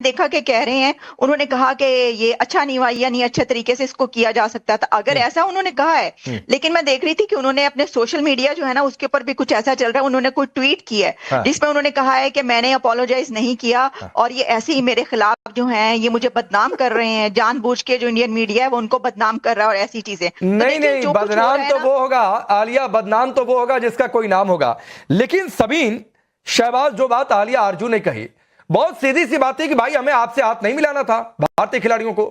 देखा कि कह रहे हैं, उन्होंने कहा कि ये अच्छा नहीं हुआ या नहीं अच्छे तरीके से इसको किया जा सकता था, अगर ऐसा उन्होंने कहा है। लेकिन मैं देख रही थी कि उन्होंने अपने सोशल मीडिया जो है ना उसके ऊपर भी कुछ ऐसा चल रहा है, उन्होंने कोई ट्वीट किया है जिसमें उन्होंने कहा है कि मैंने अपोलोजाइज नहीं किया और ये ऐसे ही मेरे खिलाफ जो है ये मुझे बदनाम कर रहे हैं, जानबूझ के जो इंडियन मीडिया है वो उनको बदनाम कर रहा है और ऐसी चीजें। नहीं नहीं, बदनाम तो वो होगा आलिया, बदनाम तो वो होगा जिसका कोई नाम होगा। लेकिन सबीन शहबाज, जो बात आलिया आरजू ने कही बहुत सीधी सी बात थी कि भाई हमें आपसे हाथ नहीं मिलाना था भारतीय खिलाड़ियों को।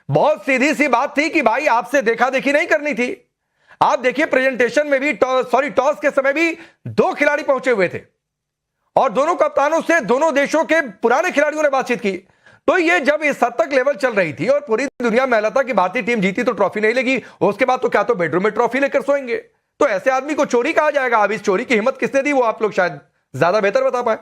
बहुत सीधी सी बात थी कि भाई आपसे देखा देखी नहीं करनी थी। आप देखिए प्रेजेंटेशन में भी टॉस के समय भी 2 खिलाड़ी पहुंचे हुए थे और दोनों कप्तानों से दोनों देशों के पुराने खिलाड़ियों ने बातचीत की। तो ये जब इस हद तक लेवल चल रही थी और पूरी दुनिया में था कि भारतीय टीम जीती तो ट्रॉफी नहीं लेगी, उसके बाद तो क्या तो बेडरूम में ट्रॉफी लेकर सोएंगे, तो ऐसे आदमी को चोरी कहा जाएगा। अब इस चोरी की हिम्मत किसने दी वो आप लोग शायद ज्यादा बेहतर बता पाए।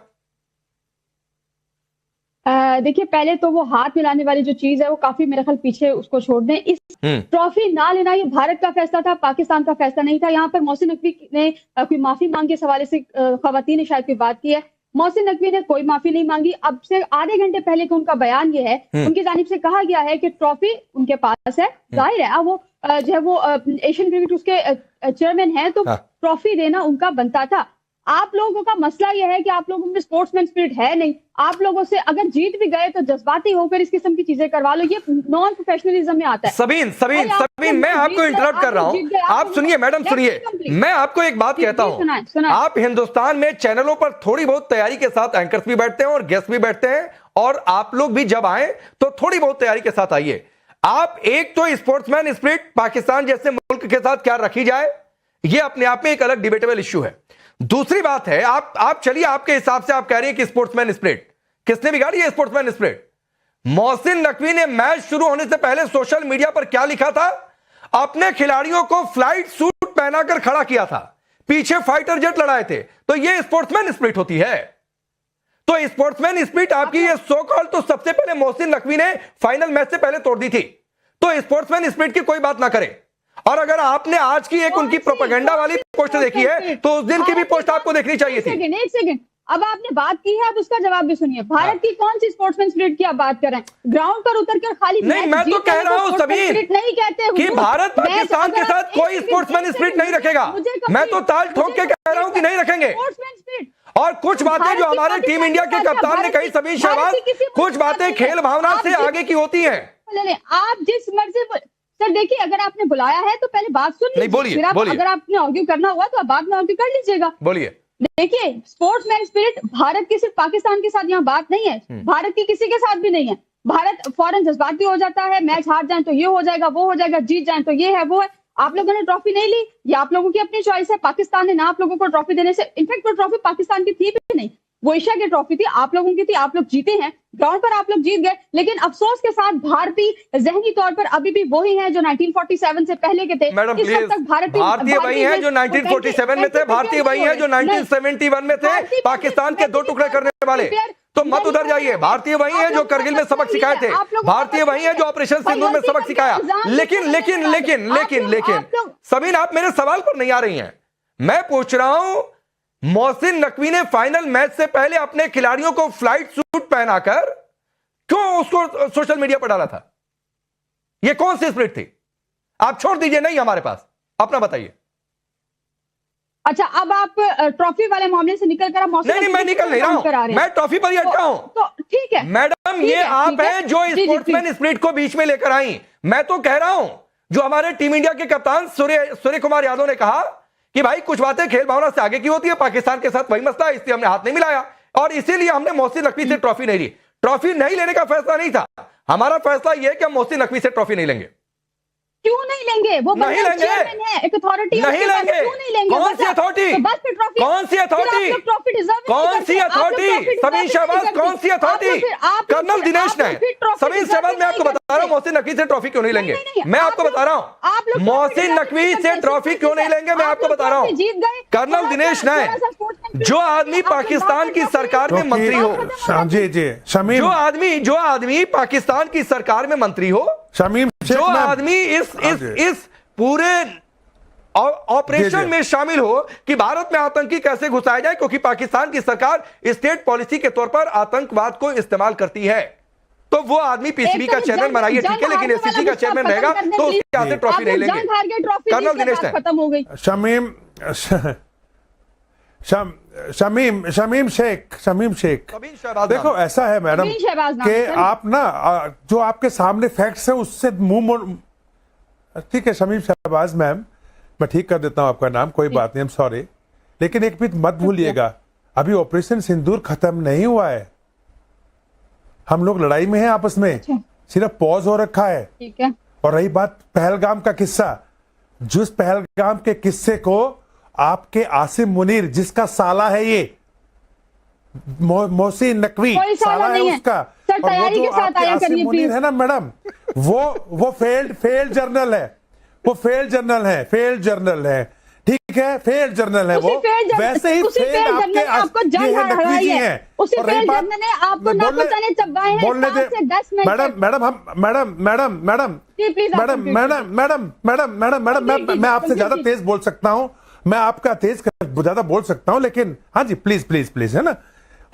देखिए, पहले तो वो हाथ मिलाने वाली जो चीज है वो काफी मेरे ख्याल पीछे उसको छोड़ दें। इस ट्रॉफी ना लेना ये भारत का फैसला था, पाकिस्तान का फैसला नहीं था। यहाँ पर मोहसिन नकवी ने कोई माफी मांगी इस हवाले से खवातीन ने शायद कोई बात की है। मोहसिन नकवी ने कोई माफी नहीं मांगी। अब से आधे घंटे पहले का उनका बयान ये है, उनकी जानिब से कहा गया है कि ट्रॉफी उनके पास है, जाहिर है वो जो है वो एशियन क्रिकेट उसके चेयरमैन है, तो ट्रॉफी देना उनका बनता था। आप लोगों का मसला यह है कि आप लोगों में स्पोर्ट्समैन स्पिरिट है नहीं। आप लोगों से अगर जीत भी गए तो जज्बाती होकर इस किस्म की चीजें करवा लो, ये नॉन प्रोफेशनलिज्म में आता है। सबीन मैं आपको इंटरप्ट कर रहा हूं, आप सुनिए मैडम, सुनिए, मैं आपको एक बात कहता हूं। आप हिंदुस्तान में चैनलों पर थोड़ी बहुत तैयारी के साथ एंकर्स भी बैठते हैं और गेस्ट भी बैठते हैं, और आप लोग भी जब आए तो थोड़ी बहुत तैयारी के साथ आइए। आप एक तो स्पोर्ट्समैन स्पिरिट पाकिस्तान जैसे मुल्क के साथ क्या रखी जाए, यह अपने आप में एक अलग डिबेटेबल इश्यू है। दूसरी बात है, आप चलिए, आपके हिसाब से आप कह रही है कि स्पोर्ट्समैन स्पिरिट किसने बिगाड़ी है? स्पोर्ट्समैन स्पिरिट मोहसिन नकवी ने मैच शुरू होने से पहले सोशल मीडिया पर क्या लिखा था? अपने खिलाड़ियों को फ्लाइट सूट पहनाकर खड़ा किया था, पीछे फाइटर जेट लड़ाए थे। तो यह स्पोर्ट्समैन स्पिरिट होती है। तो स्पोर्ट्समैन स्पिरिट आपकी ये सो कॉल तो सबसे पहले मोहसिन नकवी ने फाइनल मैच से पहले तोड़ दी थी। तो स्पोर्ट्समैन स्पिरिट की कोई बात ना करे। और अगर आपने आज की एक उनकी प्रोपेगेंडा वाली पोस्ट देखी है तो उस दिन की भी पोस्ट आपको देखनी चाहिए थी। एक सेकंड, अब आपने बात की है, अब उसका जवाब भी सुनिए। भारत की कौन सी स्पोर्ट्समैन स्पिरिट की आप बात कर रहे हैं? ग्राउंड पर उतर कर खाली नहीं, मैं तो कह रहा हूं सभी नहीं कहते कि भारत पाकिस्तान के साथ कोई स्पोर्ट्समैन स्पिरिट नहीं रखेगा। मैं तो ताल ठोक के कह रहा हूं कि नहीं रखेंगे। और कुछ बातें जो हमारे टीम इंडिया के कप्तान ने कही, सबीन शहबाज, कुछ बातें खेल भावना से आगे की होती हैं। आप जिस मर्जी सर, देखिए, अगर आपने बुलाया है तो पहले बात सुन लीजिए, बोलिए, अगर आपने आर्ग्यू करना हुआ तो आप बाद में आर्ग्यू कर लीजिएगा। बोलिए। देखिए, स्पोर्ट्समैन स्पिरिट भारत की सिर्फ पाकिस्तान के साथ यहाँ बात नहीं है, भारत की किसी के साथ भी नहीं है। भारत फौरन जज्बाती हो जाता है, मैच हार जाए तो ये हो जाएगा वो हो जाएगा, जीत जाए तो ये है वो है। आप लोगों ने ट्रॉफी नहीं ली, ये आप लोगों की अपनी चॉइस है। पाकिस्तान ने ना आप लोगों को ट्रॉफी देने से, इनफैक्ट वो ट्रॉफी पाकिस्तान की थी भी नहीं, वो एशिया की ट्रॉफी थी, आप लोगों की थी, आप लोग जीते हैं, ग्राउंड पर आप लोग जीत गए। लेकिन अफसोस के साथ भारतीय जहनी तौर पर अभी भी वही हैं जो 1947 से पहले के थे। मैडम प्लीज, भारतीय वही हैं जो 1947 में थे, भारतीय वही हैं जो 1971 में थे, पाकिस्तान के 2 टुकड़े करने वाले। तो मत उधर जाइए। भारतीय वही है जो करगिल में सबक सिखाए थे, भारतीय वही है जो ऑपरेशन सिंदूर में सबक सिखाया। लेकिन लेकिन लेकिन लेकिन लेकिन सबीन, आप मेरे सवाल पर नहीं आ रही हैं। मैं पूछ रहा हूं, मोहसिन नकवी ने फाइनल मैच से पहले अपने खिलाड़ियों को फ्लाइट सूट पहनाकर क्यों उसको सोशल मीडिया पर डाला था? यह कौन सी स्पिरिट थी? आप छोड़ दीजिए, नहीं हमारे पास, अपना बताइए। अच्छा, अब आप ट्रॉफी वाले मामले से निकल कर नहीं, मैं निकल नहीं रहा हूं, मैं ट्रॉफी पर ही अटका हूं। तो ठीक है मैडम, ये आप हैं जो स्पोर्ट्समैन स्पिरिट को बीच में लेकर आई। मैं तो कह रहा हूं, जो हमारे टीम इंडिया के कप्तान सूर्य कुमार यादव ने कहा कि भाई कुछ बातें खेल भावना से आगे की होती है, पाकिस्तान के साथ वही मसला है, इसलिए हमने हाथ नहीं मिलाया और इसीलिए हमने मोहसिन नकवी से ट्रॉफी नहीं ली। ट्रॉफी नहीं लेने का फैसला नहीं था हमारा, फैसला यह है कि हम मोहसिन नकवी से ट्रॉफी नहीं लेंगे। क्यों नहीं लेंगे? वो नहीं लेंगे, एक अथॉरिटी नहीं लेंगे। कौन सी अथॉरिटी? कौन सी अथॉरिटी? कौन सी अथॉरिटी? सबीन शहबाज, कौन सी अथॉरिटी? कर्नल दिनेश ने। सबीन शहबाज, मैं आपको बता रहा हूं मोहसिन नकवी से ट्रॉफी क्यों नहीं लेंगे। मैं आपको बता रहा हूं मोहसिन नकवी से ट्रॉफी क्यों नहीं लेंगे, मैं आपको बता रहा हूं। कर्नल दिनेश ने, जो आदमी पाकिस्तान की सरकार में मंत्री हो, जो आदमी पाकिस्तान की सरकार में मंत्री हो, जो आदमी इस पूरे ऑपरेशन में शामिल हो कि भारत में आतंकी कैसे घुसाया जाए, क्योंकि पाकिस्तान की सरकार स्टेट पॉलिसी के तौर पर आतंकवाद को इस्तेमाल करती है। तो वो आदमी पीसीबी का चेयरमैन बनाइए, ठीक है, लेकिन एसीसी का चेयरमैन रहेगा तो उसके हाथ से ट्रॉफी नहीं लेंगे। कर्नल दिनेश ने खत्म हो गई। शमीम शेख देखो ऐसा है मैडम कि आप ना जो आपके सामने फैक्ट्स है उससे मुंह मोड़, ठीक है शमीम शहबाज मैम, मैं ठीक कर देता हूं आपका नाम, कोई बात नहीं, I'm सॉरी, लेकिन एक बात मत भूलिएगा, अभी ऑपरेशन सिंदूर खत्म नहीं हुआ है, हम लोग लड़ाई में हैं आपस में, सिर्फ पॉज हो रखा है। ठीक है। और रही बात पहलगाम का किस्सा, जिस पहलगाम के किस्से को आपके आसिम मुनीर, जिसका साला है ये मोहसिन नकवी, साला है उसका, और वो जो आपके आसिम मुनीर है ना मैडम, वो फेल्ड जर्नल है, वो फेल्ड जर्नल है, ठीक है, फेल्ड जर्नल है वो, वैसे ही फेल्ड आपके ये है नकवी जी हैं। उसी फेल्ड जर्नल ने आपको नापताने चबाए हैं, बोलने दे मैडम, मैं आपसे ज्यादा तेज बोल सकता हूं, मैं आपका तेज ज्यादा बोल सकता हूं, लेकिन हाँ जी प्लीज है ना।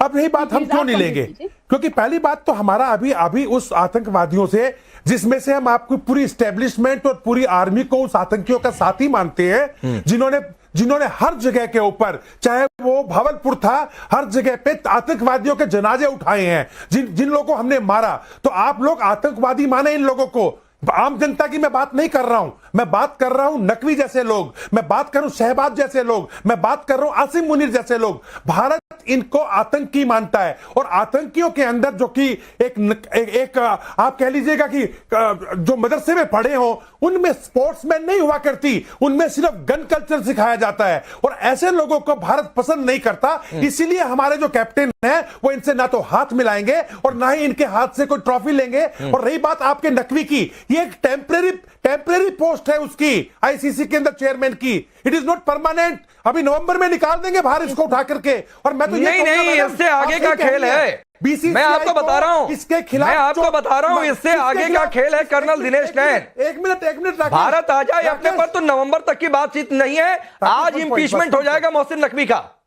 अब यही बात हम क्यों नहीं लेंगे, क्योंकि पहली बात तो हमारा अभी उस आतंकवादियों से, जिसमें से हम आपको पूरी एस्टेब्लिशमेंट और पूरी आर्मी को उस आतंकियों का साथी मानते हैं, जिन्होंने हर जगह के ऊपर, चाहे वो भावलपुर था, हर जगह पे आतंकवादियों के जनाजे उठाए हैं, जिन लोगों को हमने मारा, तो आप लोग आतंकवादी माने इन लोगों को। आम जनता की मैं बात नहीं कर रहा हूं, मैं बात कर रहा हूं नकवी जैसे लोग, मैं बात कर रहा हूं शहबाज जैसे लोग, मैं बात कर रहा हूं आसिम मुनीर जैसे लोग। भारत इनको आतंकी मानता है, और आतंकियों के अंदर जो कि एक आप कह लीजिएगा कि जो मदरसे में पढ़े हो, उनमें स्पोर्ट्समैन नहीं हुआ करती, उनमें सिर्फ गन कल्चर सिखाया जाता है, और ऐसे लोगों को भारत पसंद नहीं करता। इसीलिए हमारे जो कैप्टन है वो इनसे ना तो हाथ मिलाएंगे और ना ही इनके हाथ से कोई ट्रॉफी लेंगे। और रही बात आपके नकवी की, ये एक टेम्परेरी पोस्ट है उसकी आईसीसी के अंदर चेयरमैन की, इट इज नॉट परमानेंट। अभी नवंबर में निकाल देंगे बाहर इसको उठा करके। और मैं तो नहीं, इससे आगे का खेल है, मैं आपको बता रहा हूं, इसके खिलाफ मैं आपको बता रहा हूं, इससे आगे का खेल है कर्नल दिनेश नैन। एक मिनट भारत आ जाए अपने पर तो नवंबर तक की बातचीत नहीं है, आज इंपीचमेंट हो जाएगा मोहसिन नकवी का।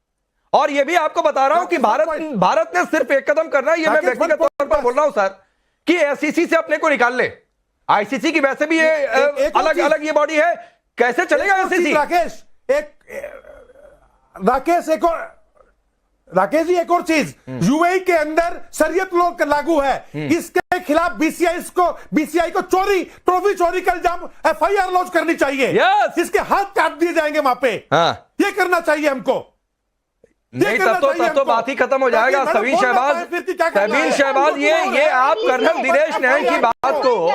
और ये भी आपको बता रहा हूं कि भारत ने सिर्फ एक कदम करना है, ये मैं व्यक्तिगत तौर पर बोल रहा हूं सर, कि एसीसी से अपने को निकाल ले। आईसीसी की वैसे भी ये अलग ये बॉडी है, कैसे चलेगा एसीसी? राकेश जी, एक और चीज, यूएई के अंदर शरीयत लोग लागू है, इसके खिलाफ बीसीआई को ट्रॉफी चोरी का इल्जाम एफआईआर लॉन्च करनी चाहिए। इसके हाथ काट दिए जाएंगे वहां पे। ये करना चाहिए हमको। नहीं, तब तो बात ही खत्म हो जाएगा। सबीन शहबाज, ये आप कर्नल दिनेश नैन की बात को,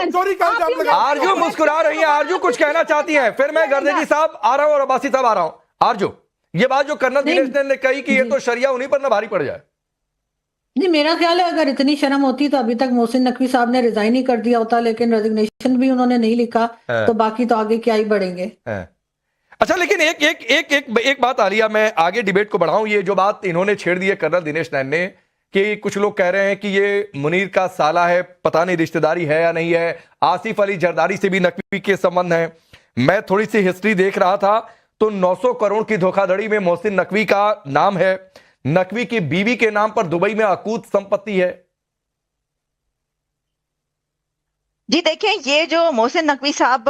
आरजू मुस्कुरा रही है, आरजू कुछ कहना चाहती है, फिर मैं गर्देजी साहब आ रहा हूं और अब्बासी साहब आ रहा हूं। आरजू, ये बात जो कर्नल दिनेश नैन ने कही कि ये तो शरिया उन्हीं पर ना भारी पड़ जाए। नहीं, मेरा ख्याल है अगर इतनी शर्म होती तो अभी तक मोहसिन नकवी साहब ने रिजाइन ही कर दिया होता, लेकिन रेजिग्नेशन भी उन्होंने नहीं लिखा, तो बाकी तो आगे क्या ही बढ़ेंगे। अच्छा, लेकिन एक बात आलिया, मैं आगे डिबेट को बढ़ाऊं, ये जो बात इन्होंने छेड़ दी है कर्नल दिनेश नैन ने, कि कुछ लोग कह रहे हैं कि ये मुनीर का साला है, पता नहीं रिश्तेदारी है या नहीं है, आसिफ अली जरदारी से भी नकवी के संबंध है। मैं थोड़ी सी हिस्ट्री देख रहा था तो 900 करोड़ की धोखाधड़ी में मोहसिन नकवी का नाम है। नकवी की बीवी के नाम पर दुबई में अकूत संपत्ति है। जी देखें, ये जो मोहसिन नकवी साहब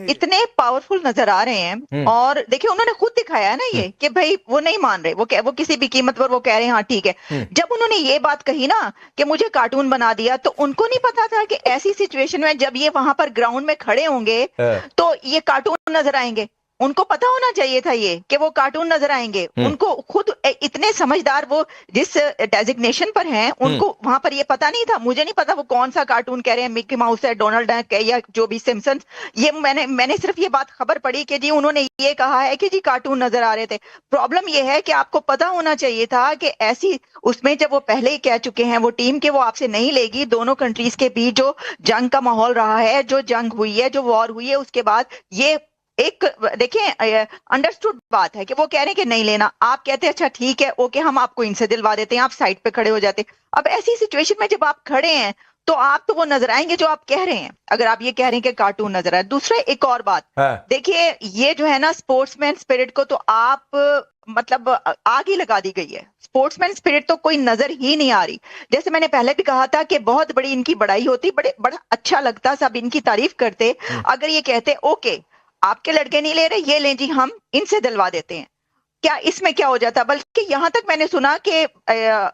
इतने पावरफुल नजर आ रहे हैं, और देखिए उन्होंने खुद दिखाया है ना ये कि भाई वो नहीं मान रहे, वो किसी भी कीमत पर वो कह रहे हैं हाँ ठीक है। जब उन्होंने ये बात कही ना कि मुझे कार्टून बना दिया, तो उनको नहीं पता था कि ऐसी सिचुएशन में जब ये वहां पर ग्राउंड में खड़े होंगे तो ये कार्टून नजर आएंगे। उनको पता होना चाहिए था ये कि वो कार्टून नजर आएंगे। उनको खुद इतने समझदार, वो जिस डेजिग्नेशन पर हैं, उनको वहां पर ये पता नहीं था। मुझे नहीं पता वो कौन सा कार्टून कह रहे हैं, मिकी माउस है, डोनाल्ड डक है, या जो भी सिम्पसन्स। ये मैंने सिर्फ ये बात खबर पड़ी कि जी उन्होंने ये कहा है कि जी कार्टून नजर आ रहे थे। प्रॉब्लम ये है कि आपको पता होना चाहिए था कि ऐसी उसमें जब वो पहले ही कह चुके हैं वो टीम के वो आपसे नहीं लेगी। दोनों कंट्रीज के बीच जो जंग का माहौल रहा है, जो जंग हुई है, जो वॉर हुई है, उसके बाद ये एक देखिए अंडरस्टूड बात है कि वो कह रहे हैं कि नहीं लेना। आप कहते हैं अच्छा ठीक है, ओके, हम आपको इनसे दिलवा देते हैं, आप साइड पे खड़े हो जाते। अब ऐसी सिचुएशन में जब आप खड़े हैं तो आप तो वो नजर आएंगे जो आप कह रहे हैं, अगर आप ये कह रहे हैं कि कार्टून नजर आए। दूसरा एक और बात, देखिए ये जो है ना स्पोर्ट्समैन स्पिरिट को तो आप मतलब आग ही लगा दी गई है। स्पोर्ट्समैन स्पिरिट तो कोई नजर ही नहीं आ रही। जैसे मैंने पहले भी कहा था कि बहुत बड़ी इनकी बड़ाई होती, बड़ा अच्छा लगता, सब इनकी तारीफ करते अगर ये कहते ओके आपके लड़के नहीं ले रहे, ये लें जी हम इनसे दिलवा देते हैं, क्या इसमें क्या हो जाता। बल्कि यहां तक मैंने सुना कि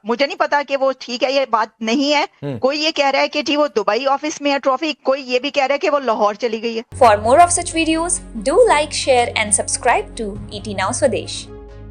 मुझे नहीं पता कि वो ठीक है ये बात नहीं है, कोई ये कह रहा है कि जी वो दुबई ऑफिस में है ट्रॉफी, कोई ये भी कह रहा है कि वो लाहौर चली गई है। For more of such videos do like share and subscribe to ET Now Swadesh।